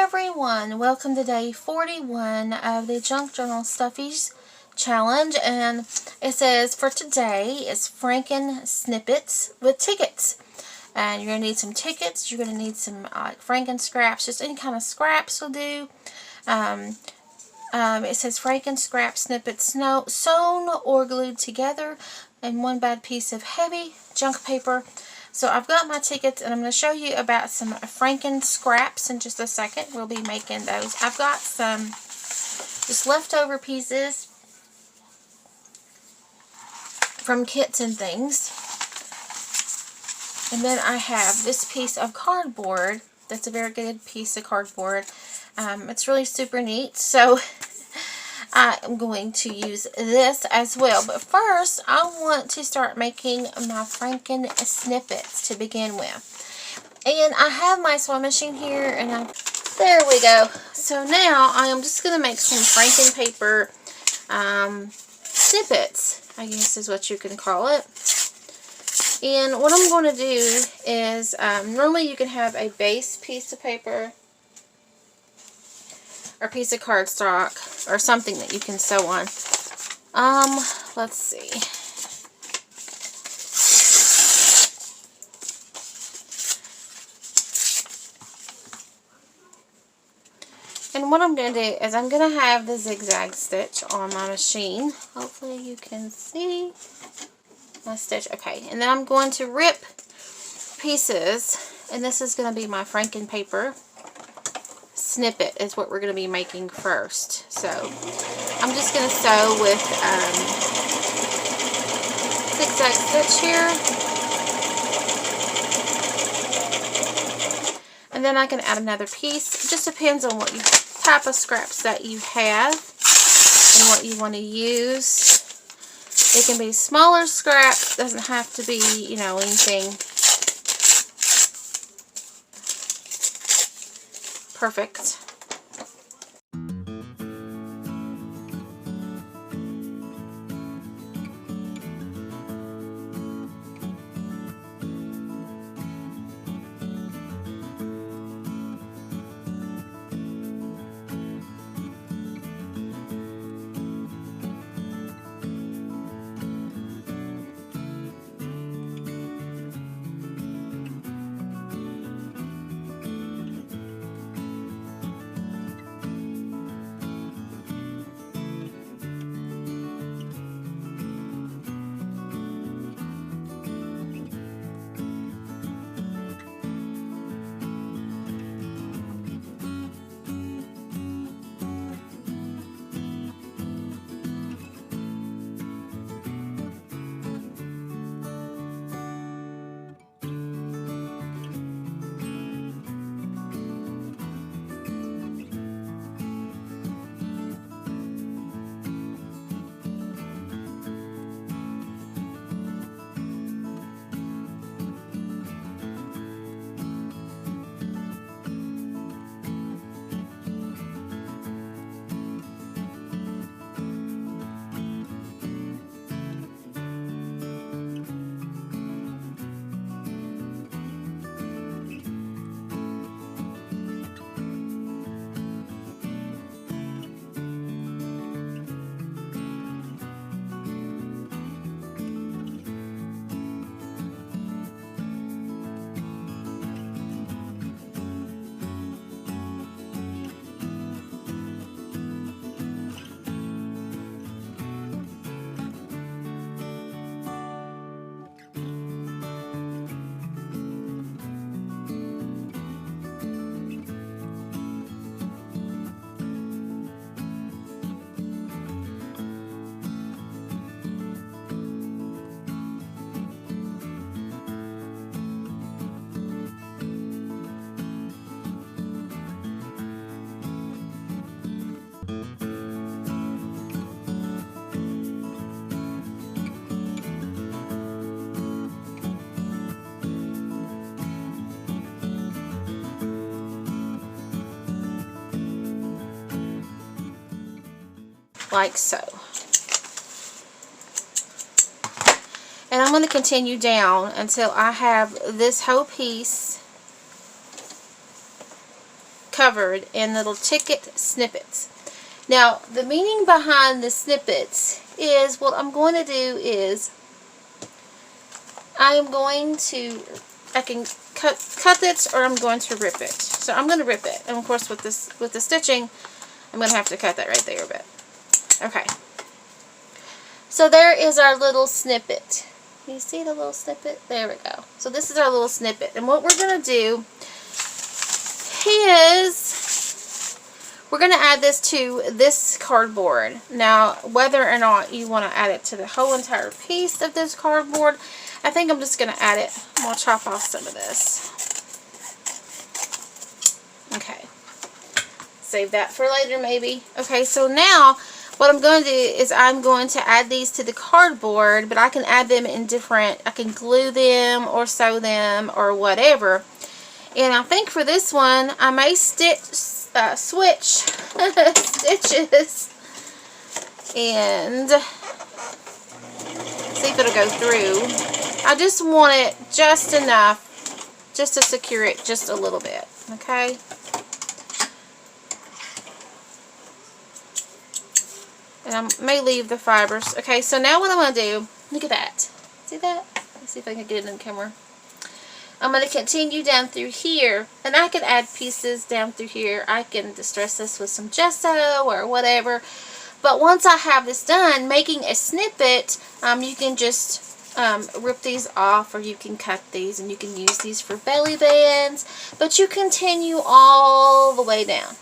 everyone, welcome to day 41 of the Junk Journal Stuffies challenge, and it says for today is Franken snippets with tickets. And you're going to need some tickets, you're going to need some Franken scraps, just any kind of scraps will do. It says Franken scrap snippets sewn or glued together, and one bad piece of heavy junk paper. So I've got my tickets, and I'm going to show you about some Franken scraps in just a second. We'll be making those. I've got some just leftover pieces from kits and things. And then I have this piece of cardboard. That's a very good piece of cardboard. It's really super neat. So I'm going to use this as well. But first, I want to start making my Franken snippets to begin with. And I have my sewing machine here, and there we go. So now I am just going to make some Franken paper snippets, I guess is what you can call it. And what I'm going to do is, normally you can have a base piece of paper or piece of cardstock or something that you can sew on. Let's see. And what I'm going to do is I'm going to have the zigzag stitch on my machine. Hopefully you can see my stitch. Okay, and then I'm going to rip pieces, and this is going to be my Franken paper snippet is what we're going to be making first. So I'm just going to sew with zigzag stitch here, and then I can add another piece. It just depends on what type of scraps that you have and what you want to use. It can be smaller scraps, doesn't have to be, you know, anything perfect. Like so. And I'm going to continue down until I have this whole piece covered in little ticket snippets. Now, the meaning behind the snippets is what I'm going to do is I can cut it, or I'm going to rip it. So I'm going to rip it. And of course with the stitching, I'm going to have to cut that right there a bit. Okay. So there is our little snippet. Can you see the little snippet? There we go. So this is our little snippet. And what we're going to do is we're going to add this to this cardboard. Now, whether or not you want to add it to the whole entire piece of this cardboard, I think I'm just going to add it. I'm going to chop off some of this. Okay. Save that for later maybe. Okay, so now what I'm going to do is I'm going to add these to the cardboard, but I can add them in different, I can glue them or sew them or whatever. And I think for this one, I may switch stitches and see if it'll go through. I just want it just enough, just to secure it just a little bit, okay? And I may leave the fibers. Okay, so now what I'm going to do, look at that. See that? Let's see if I can get it in the camera. I'm going to continue down through here, and I can add pieces down through here. I can distress this with some gesso or whatever. But once I have this done, making a snippet, you can just rip these off, or you can cut these, and you can use these for belly bands. But you continue all the way down.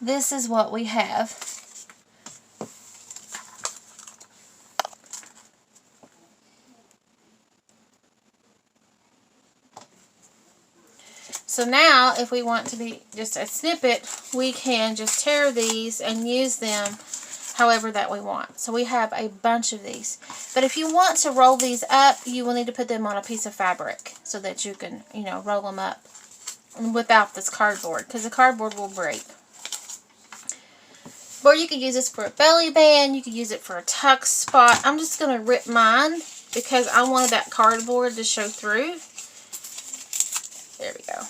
this is what we have. So now, if we want to be just a snippet, we can just tear these and use them however that we want. So we have a bunch of these. But if you want to roll these up, you will need to put them on a piece of fabric so that you can, you know, roll them up without this cardboard, because the cardboard will break. Or you could use this for a belly band. You could use it for a tuck spot. I'm just going to rip mine because I wanted that cardboard to show through. There we go.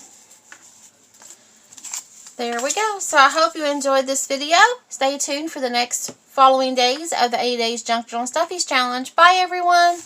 There we go. So I hope you enjoyed this video. Stay tuned for the next following days of the 80 Days Junk Journal Stuffies Challenge. Bye, everyone.